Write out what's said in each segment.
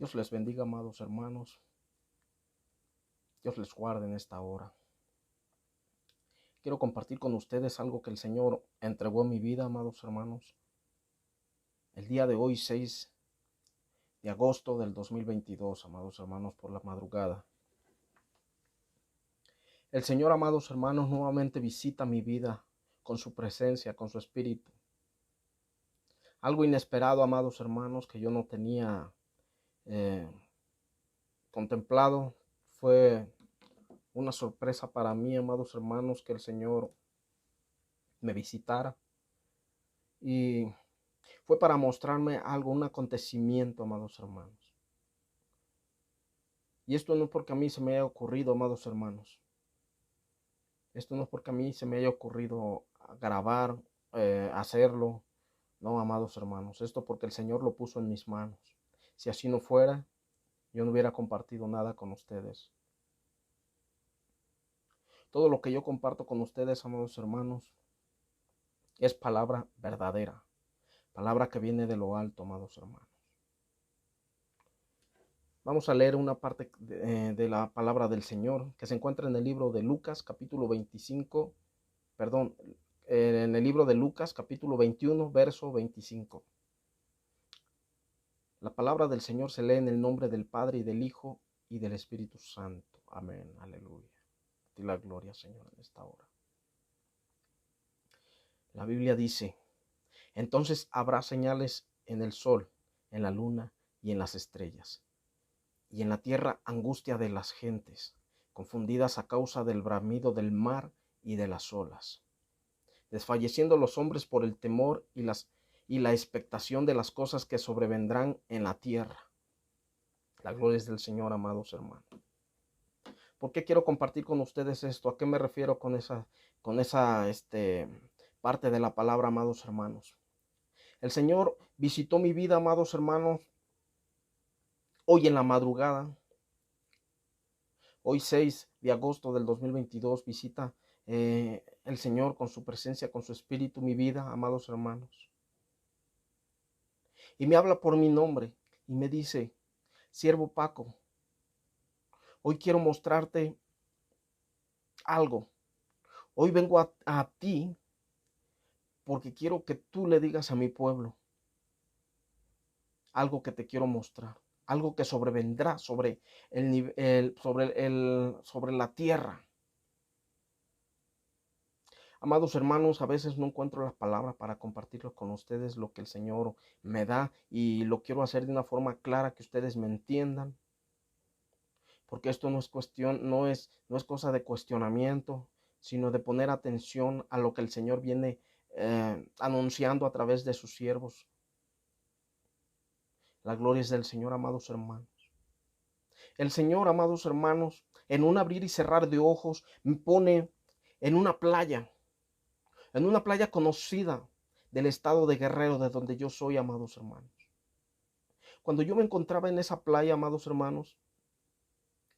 Dios les bendiga, amados hermanos. Dios les guarde en esta hora. Quiero compartir con ustedes algo que el Señor entregó en mi vida, amados hermanos. El día de hoy, 6 de agosto del 2022, amados hermanos, por la madrugada. El Señor, amados hermanos, nuevamente visita mi vida con su presencia, con su espíritu. Algo inesperado, amados hermanos, que yo no tenía contemplado. Fue una sorpresa para mí, amados hermanos, que el Señor me visitara. Y fue para mostrarme algo, un acontecimiento, amados hermanos. Y esto no es porque a mí se me haya ocurrido, amados hermanos. Esto no es porque a mí se me haya ocurrido grabar, hacerlo. No, amados hermanos. Esto porque el Señor lo puso en mis manos. Si así no fuera, yo no hubiera compartido nada con ustedes. Todo lo que yo comparto con ustedes, amados hermanos, es palabra verdadera. Palabra que viene de lo alto, amados hermanos. Vamos a leer una parte de la palabra del Señor que se encuentra en el libro de Lucas, capítulo 25, en el libro de Lucas, capítulo 21, verso 25. La palabra del Señor se lee en el nombre del Padre y del Hijo y del Espíritu Santo. Amén, aleluya. A ti la gloria, Señor, en esta hora. La Biblia dice: entonces habrá señales en el sol, en la luna y en las estrellas, y en la tierra angustia de las gentes, confundidas a causa del bramido del mar y de las olas, desfalleciendo los hombres por el temor y la expectación de las cosas que sobrevendrán en la tierra. La gloria es del Señor, amados hermanos. ¿Por qué quiero compartir con ustedes esto? ¿A qué me refiero con esa parte de la palabra, amados hermanos? El Señor visitó mi vida, amados hermanos, hoy en la madrugada. Hoy 6 de agosto del 2022 visita el Señor con su presencia, con su espíritu, mi vida, amados hermanos. Y me habla por mi nombre y me dice: siervo Paco, hoy quiero mostrarte algo. Hoy vengo a ti porque quiero que tú le digas a mi pueblo algo que te quiero mostrar. Algo que sobrevendrá sobre sobre la tierra. Amados hermanos, a veces no encuentro las palabras para compartirlo con ustedes, lo que el Señor me da, y lo quiero hacer de una forma clara que ustedes me entiendan, porque esto no es cuestión, no es cosa de cuestionamiento, sino de poner atención a lo que el Señor viene anunciando a través de sus siervos. La gloria es del Señor, amados hermanos. El Señor, amados hermanos, en un abrir y cerrar de ojos, me pone en una playa conocida del estado de Guerrero, de donde yo soy, amados hermanos. Cuando yo me encontraba en esa playa, amados hermanos,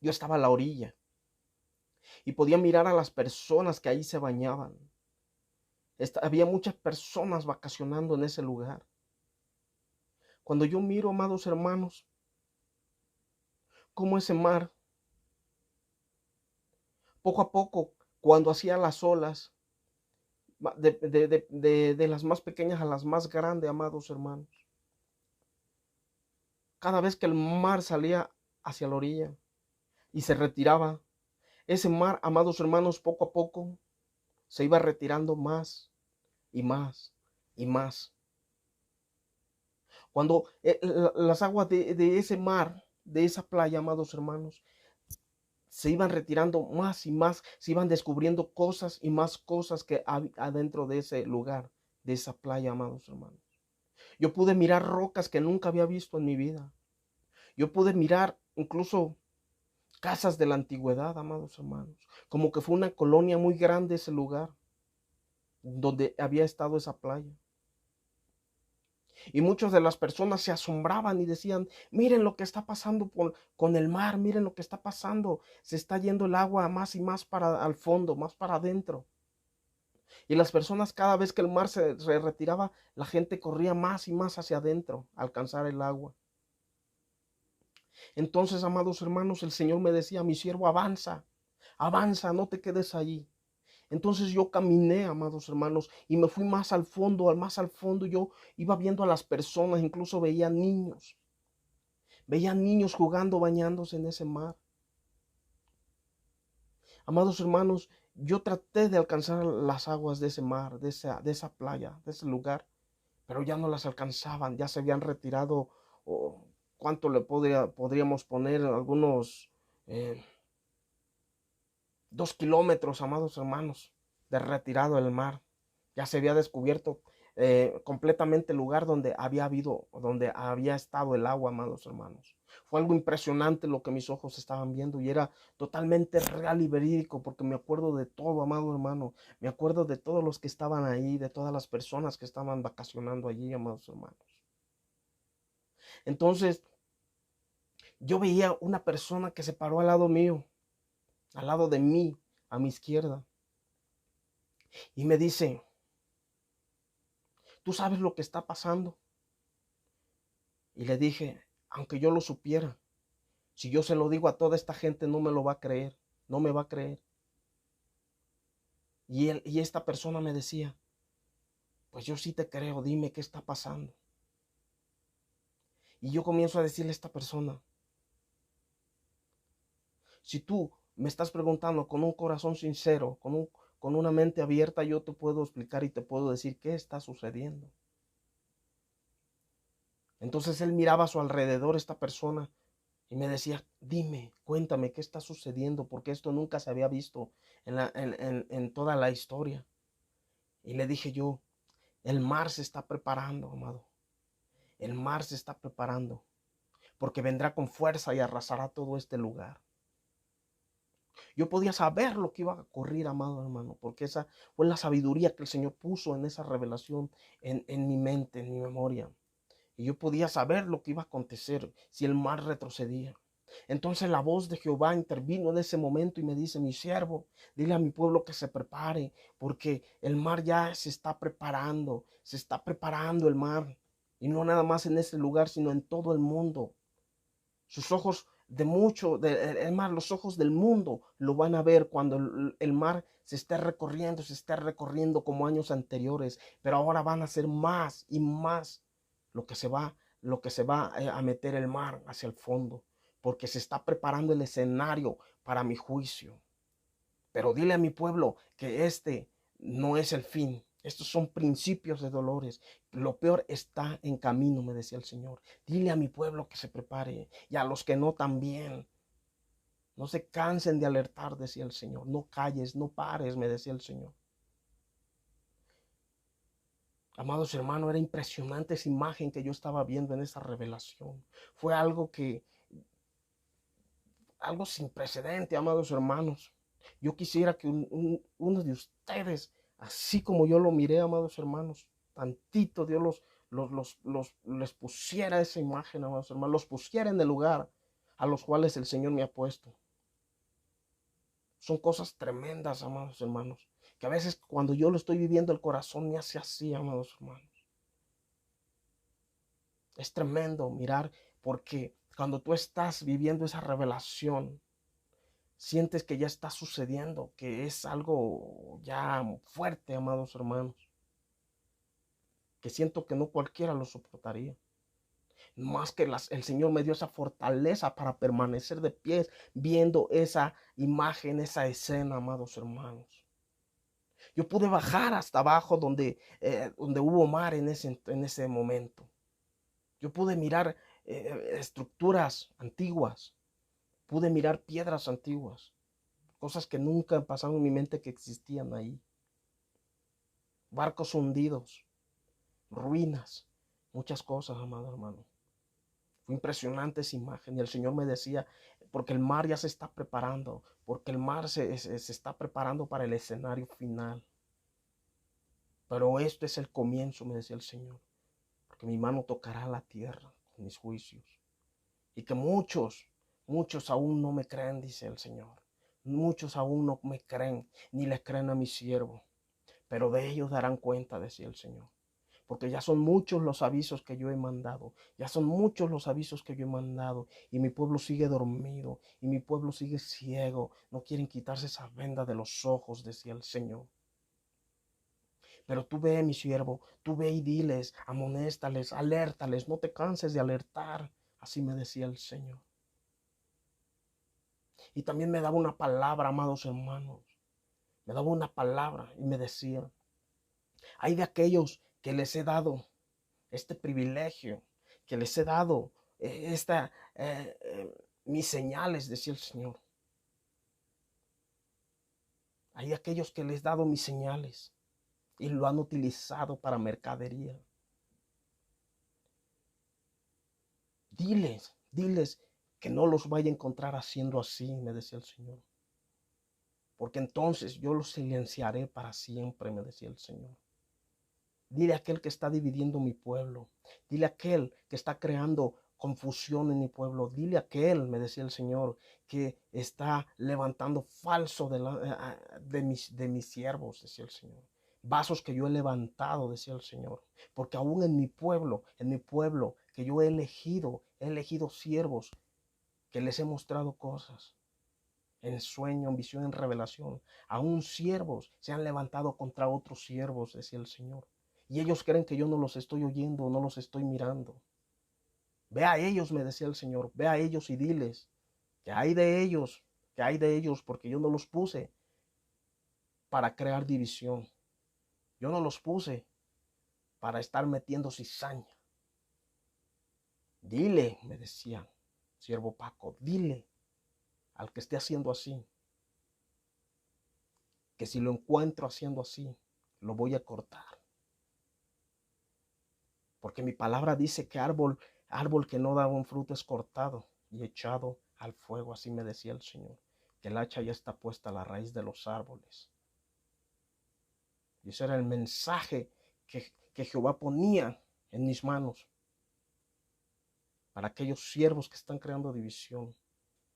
yo estaba a la orilla y podía mirar a las personas que ahí se bañaban. Había muchas personas vacacionando en ese lugar. Cuando yo miro, amados hermanos, cómo ese mar, poco a poco, cuando hacía las olas, de las más pequeñas a las más grandes, amados hermanos, cada vez que el mar salía hacia la orilla y se retiraba, ese mar, amados hermanos, poco a poco se iba retirando más y más y más. Cuando las aguas de ese mar, de esa playa, amados hermanos, se iban retirando más y más, se iban descubriendo cosas y más cosas que adentro de ese lugar, de esa playa, amados hermanos. Yo pude mirar rocas que nunca había visto en mi vida. Yo pude mirar incluso casas de la antigüedad, amados hermanos, como que fue una colonia muy grande ese lugar donde había estado esa playa. Y muchas de las personas se asombraban y decían: miren lo que está pasando con el mar, miren lo que está pasando, se está yendo el agua más y más para al fondo, más para adentro. Y las personas, cada vez que el mar se retiraba, la gente corría más y más hacia adentro a alcanzar el agua. Entonces, amados hermanos, el Señor me decía, mi siervo, avanza, avanza, no te quedes allí. Entonces yo caminé, amados hermanos, y me fui más al fondo, más al fondo. Yo iba viendo a las personas, incluso veía niños jugando, bañándose en ese mar. Amados hermanos, yo traté de alcanzar las aguas de ese mar, de esa playa, de ese lugar, pero ya no las alcanzaban, ya se habían retirado. Oh, ¿cuánto le podríamos poner? Algunos 2 kilómetros, amados hermanos, de retirado del mar. Ya se había descubierto completamente el lugar donde había estado el agua, amados hermanos. Fue algo impresionante lo que mis ojos estaban viendo y era totalmente real y verídico, porque me acuerdo de todo, amado hermano. Me acuerdo de todos los que estaban ahí, de todas las personas que estaban vacacionando allí, amados hermanos. Entonces, yo veía una persona que se paró al lado mío, al lado de mí, a mi izquierda, y me dice, ¿tú sabes lo que está pasando? Y le dije, aunque yo lo supiera, si yo se lo digo a toda esta gente no me lo va a creer, no me va a creer. Y esta persona me decía, pues yo sí te creo, dime qué está pasando. Y yo comienzo a decirle a esta persona, si tú me estás preguntando con un corazón sincero, con una mente abierta, yo te puedo explicar y te puedo decir qué está sucediendo. Entonces él miraba a su alrededor, esta persona, y me decía, dime, cuéntame qué está sucediendo, porque esto nunca se había visto en toda la historia. Y le dije yo, el mar se está preparando, amado. El mar se está preparando, porque vendrá con fuerza y arrasará todo este lugar. Yo podía saber lo que iba a ocurrir, amado hermano, porque esa fue la sabiduría que el Señor puso en esa revelación en mi mente, en mi memoria. Y yo podía saber lo que iba a acontecer si el mar retrocedía. Entonces la voz de Jehová intervino en ese momento y me dice, mi siervo, dile a mi pueblo que se prepare, porque el mar ya se está preparando el mar. Y no nada más en ese lugar, sino en todo el mundo. Sus ojos es más, los ojos del mundo lo van a ver cuando el mar se esté recorriendo como años anteriores, pero ahora van a ser más y más lo que se va, a meter el mar hacia el fondo, porque se está preparando el escenario para mi juicio. Pero dile a mi pueblo que este no es el fin. Estos son principios de dolores. Lo peor está en camino, me decía el Señor. Dile a mi pueblo que se prepare y a los que no también. No se cansen de alertar, decía el Señor. No calles, no pares, me decía el Señor. Amados hermanos, era impresionante esa imagen que yo estaba viendo en esa revelación. Fue algo sin precedente, amados hermanos. Yo quisiera que uno de ustedes, así como yo lo miré, amados hermanos, tantito Dios les pusiera esa imagen, amados hermanos, los pusiera en el lugar a los cuales el Señor me ha puesto. Son cosas tremendas, amados hermanos, que a veces cuando yo lo estoy viviendo el corazón me hace así, amados hermanos. Es tremendo mirar, porque cuando tú estás viviendo esa revelación, sientes que ya está sucediendo, que es algo ya fuerte, amados hermanos, que siento que no cualquiera lo soportaría. Más que el Señor me dio esa fortaleza para permanecer de pie viendo esa imagen, esa escena, amados hermanos. Yo pude bajar hasta abajo donde hubo mar en ese momento. Yo pude mirar estructuras antiguas, pude mirar piedras antiguas, cosas que nunca pasaron en mi mente que existían ahí. Barcos hundidos, ruinas, muchas cosas, amado hermano. Fue impresionante esa imagen y el Señor me decía, porque el mar ya se está preparando, porque el mar se está preparando para el escenario final. Pero esto es el comienzo, me decía el Señor, porque mi mano tocará la tierra con mis juicios. Y que muchos aún no me creen, dice el Señor. Muchos aún no me creen, ni le creen a mi siervo. Pero de ellos darán cuenta, decía el Señor. porque ya son muchos los avisos que yo he mandado, ya son muchos los avisos que yo he mandado, y mi pueblo sigue dormido, y mi pueblo sigue ciego, no quieren quitarse esa venda de los ojos, decía el Señor. Pero tú ve, mi siervo, tú ve y diles, amonéstales, alértales, no te canses de alertar, así me decía el Señor. Y también me daba una palabra, amados hermanos, me daba una palabra y me decía, hay de aquellos que les he dado este privilegio, que les he dado mis señales, decía el Señor. Hay de aquellos que les he dado mis señales y lo han utilizado para mercadería. Diles que no los vaya a encontrar haciendo así, me decía el Señor. Porque entonces yo los silenciaré para siempre, me decía el Señor. Dile a aquel que está dividiendo mi pueblo. Dile a aquel que está creando confusión en mi pueblo. Dile a aquel, me decía el Señor, que está levantando falso de mis siervos, decía el Señor. Vasos que yo he levantado, decía el Señor. Porque aún en mi pueblo que yo he elegido siervos que les he mostrado cosas. En sueño, en visión, en revelación. Aún siervos se han levantado contra otros siervos, decía el Señor. Y ellos creen que yo no los estoy oyendo, no los estoy mirando. Ve a ellos, me decía el Señor, ve a ellos y diles que hay de ellos, porque yo no los puse para crear división. Yo no los puse para estar metiendo cizaña. Dile, me decía, siervo Paco, dile al que esté haciendo así, que si lo encuentro haciendo así, lo voy a cortar. Porque mi palabra dice que árbol que no da un fruto es cortado y echado al fuego. Así me decía el Señor, que el hacha ya está puesta a la raíz de los árboles. Y ese era el mensaje que Jehová ponía en mis manos para aquellos siervos que están creando división,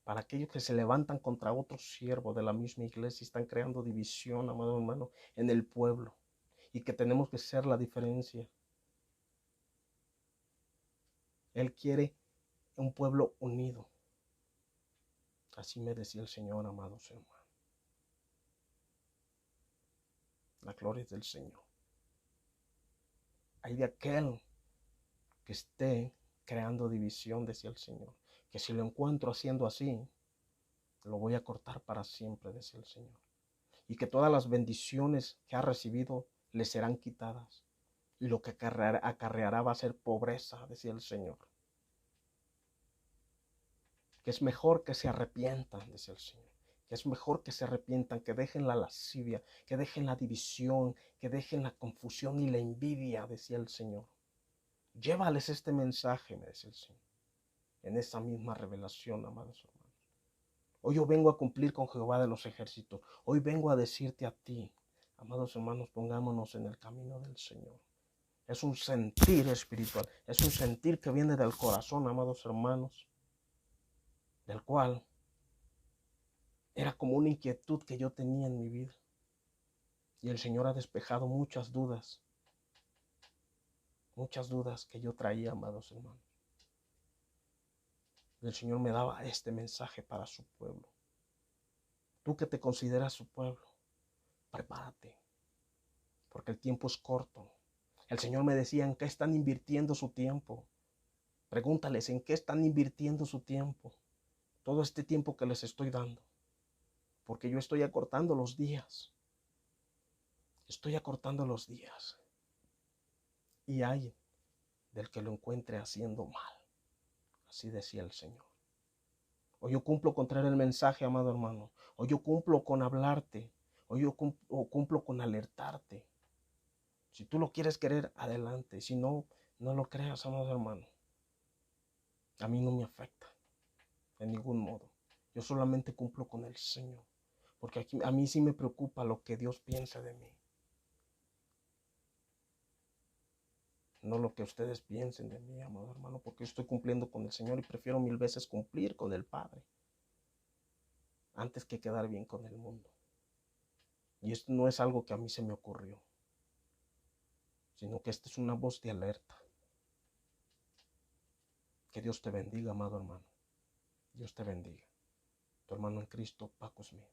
para aquellos que se levantan contra otros siervos de la misma iglesia y están creando división, amado hermano, en el pueblo, y que tenemos que ser la diferencia. Él quiere un pueblo unido. Así me decía el Señor, amados hermanos. La gloria es del Señor. Hay de aquel que esté creando división, decía el Señor, que si lo encuentro haciendo así, lo voy a cortar para siempre, decía el Señor. Y que todas las bendiciones que ha recibido le serán quitadas. Y lo que acarreará va a ser pobreza, decía el Señor. Que es mejor que se arrepientan, decía el Señor. Que es mejor que se arrepientan, que dejen la lascivia, que dejen la división, que dejen la confusión y la envidia, decía el Señor. Llévales este mensaje, me decía el Señor, en esa misma revelación, amados hermanos. Hoy yo vengo a cumplir con Jehová de los ejércitos. Hoy vengo a decirte a ti, amados hermanos, pongámonos en el camino del Señor. Es un sentir espiritual, es un sentir que viene del corazón, amados hermanos, del cual era como una inquietud que yo tenía en mi vida. Y el Señor ha despejado muchas dudas que yo traía, amados hermanos. Y el Señor me daba este mensaje para su pueblo. Tú que te consideras su pueblo, prepárate, porque el tiempo es corto. El Señor me decía, ¿en qué están invirtiendo su tiempo? Pregúntales, ¿en qué están invirtiendo su tiempo? Todo este tiempo que les estoy dando. Porque yo estoy acortando los días. Estoy acortando los días. Y hay del que lo encuentre haciendo mal. Así decía el Señor. Hoy yo cumplo con traer el mensaje, amado hermano. Hoy yo cumplo con hablarte. Hoy yo cumplo con alertarte. Si tú lo quieres querer, adelante. Si no, no lo creas, amado hermano. A mí no me afecta de ningún modo. Yo solamente cumplo con el Señor. Porque aquí, a mí sí me preocupa lo que Dios piensa de mí. No lo que ustedes piensen de mí, amado hermano, porque yo estoy cumpliendo con el Señor y prefiero mil veces cumplir con el Padre antes que quedar bien con el mundo. Y esto no es algo que a mí se me ocurrió. sino que esta es una voz de alerta. Que Dios te bendiga, amado hermano. Dios te bendiga. Tu hermano en Cristo, Paco Smith.